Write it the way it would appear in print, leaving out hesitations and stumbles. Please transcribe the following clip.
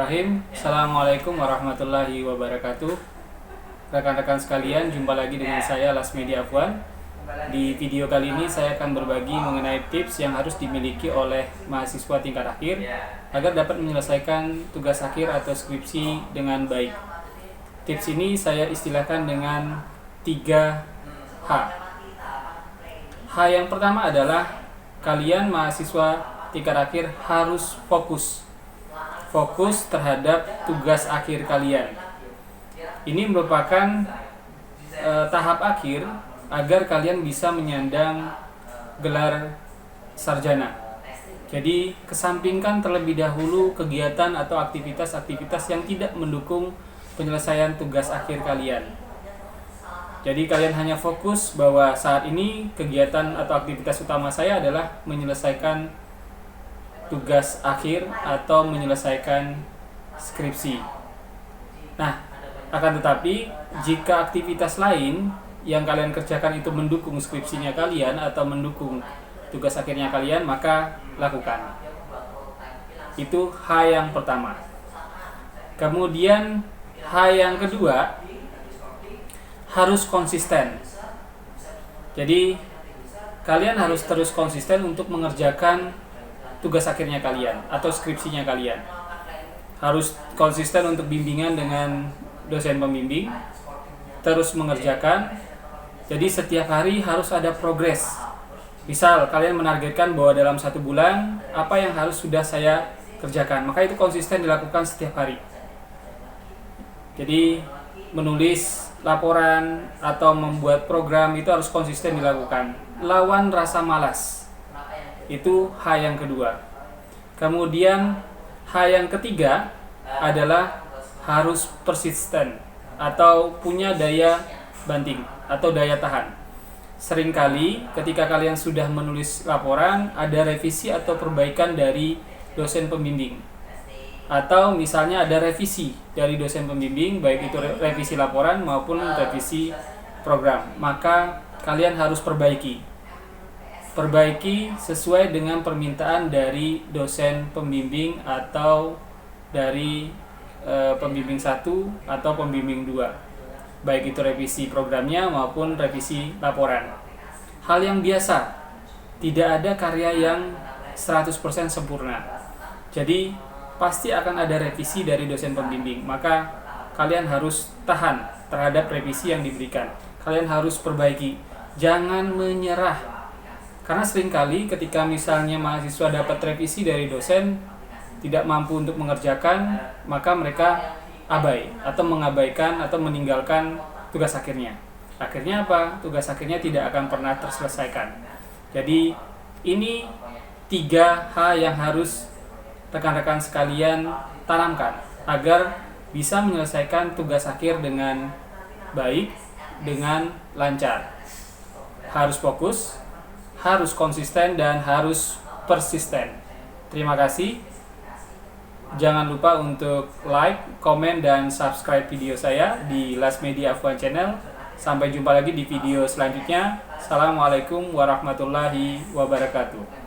Bismillahirrahmanirrahim. Assalamualaikum warahmatullahi wabarakatuh. Rekan-rekan sekalian, jumpa lagi dengan saya Lasmedi Afwan. Di video kali ini saya akan berbagi mengenai tips yang harus dimiliki oleh mahasiswa tingkat akhir agar dapat menyelesaikan tugas akhir atau skripsi dengan baik. Tips ini saya istilahkan dengan 3H. H yang pertama adalah kalian mahasiswa tingkat akhir harus fokus terhadap tugas akhir kalian. Ini merupakan tahap akhir agar kalian bisa menyandang gelar sarjana. Jadi kesampingkan terlebih dahulu kegiatan atau aktivitas-aktivitas yang tidak mendukung penyelesaian tugas akhir kalian. Jadi kalian hanya fokus bahwa saat ini kegiatan atau aktivitas utama saya adalah menyelesaikan tugas akhir atau menyelesaikan skripsi. Nah, akan tetapi jika aktivitas lain yang kalian kerjakan itu mendukung skripsinya kalian atau mendukung tugas akhirnya kalian, maka lakukan. Itu H yang pertama. Kemudian H yang kedua, harus konsisten. Jadi kalian harus terus konsisten untuk mengerjakan tugas akhirnya kalian atau skripsinya kalian. Harus konsisten untuk bimbingan dengan dosen pembimbing, terus mengerjakan. Jadi setiap hari harus ada progres. Misal kalian menargetkan bahwa dalam 1 bulan apa yang harus sudah saya kerjakan, maka itu konsisten dilakukan setiap hari. Jadi menulis laporan atau membuat program itu harus konsisten dilakukan. Lawan rasa malas. Itu H yang kedua. Kemudian H yang ketiga adalah harus persisten atau punya daya banting atau daya tahan. Seringkali ketika kalian sudah menulis laporan, ada revisi atau perbaikan dari dosen pembimbing. Atau misalnya ada revisi dari dosen pembimbing, baik itu revisi laporan maupun revisi program. Maka kalian harus perbaiki sesuai dengan permintaan dari dosen pembimbing atau dari pembimbing 1 atau pembimbing 2, baik itu revisi programnya maupun revisi laporan. Hal yang biasa, tidak ada karya yang 100% sempurna. Jadi pasti akan ada revisi dari dosen pembimbing, maka kalian harus tahan terhadap revisi yang diberikan. Kalian harus perbaiki, jangan menyerah. Karena seringkali ketika misalnya mahasiswa dapat revisi dari dosen, tidak mampu untuk mengerjakan, maka mereka abai atau mengabaikan atau meninggalkan tugas akhirnya. Akhirnya apa? Tugas akhirnya tidak akan pernah terselesaikan. Jadi ini 3H yang harus rekan-rekan sekalian tanamkan agar bisa menyelesaikan tugas akhir dengan baik, dengan lancar. Harus fokus, harus konsisten, dan harus persisten. Terima kasih. Jangan lupa untuk like, komen, dan subscribe video saya di Lasmedi Afwan Channel. Sampai jumpa lagi di video selanjutnya. Assalamualaikum warahmatullahi wabarakatuh.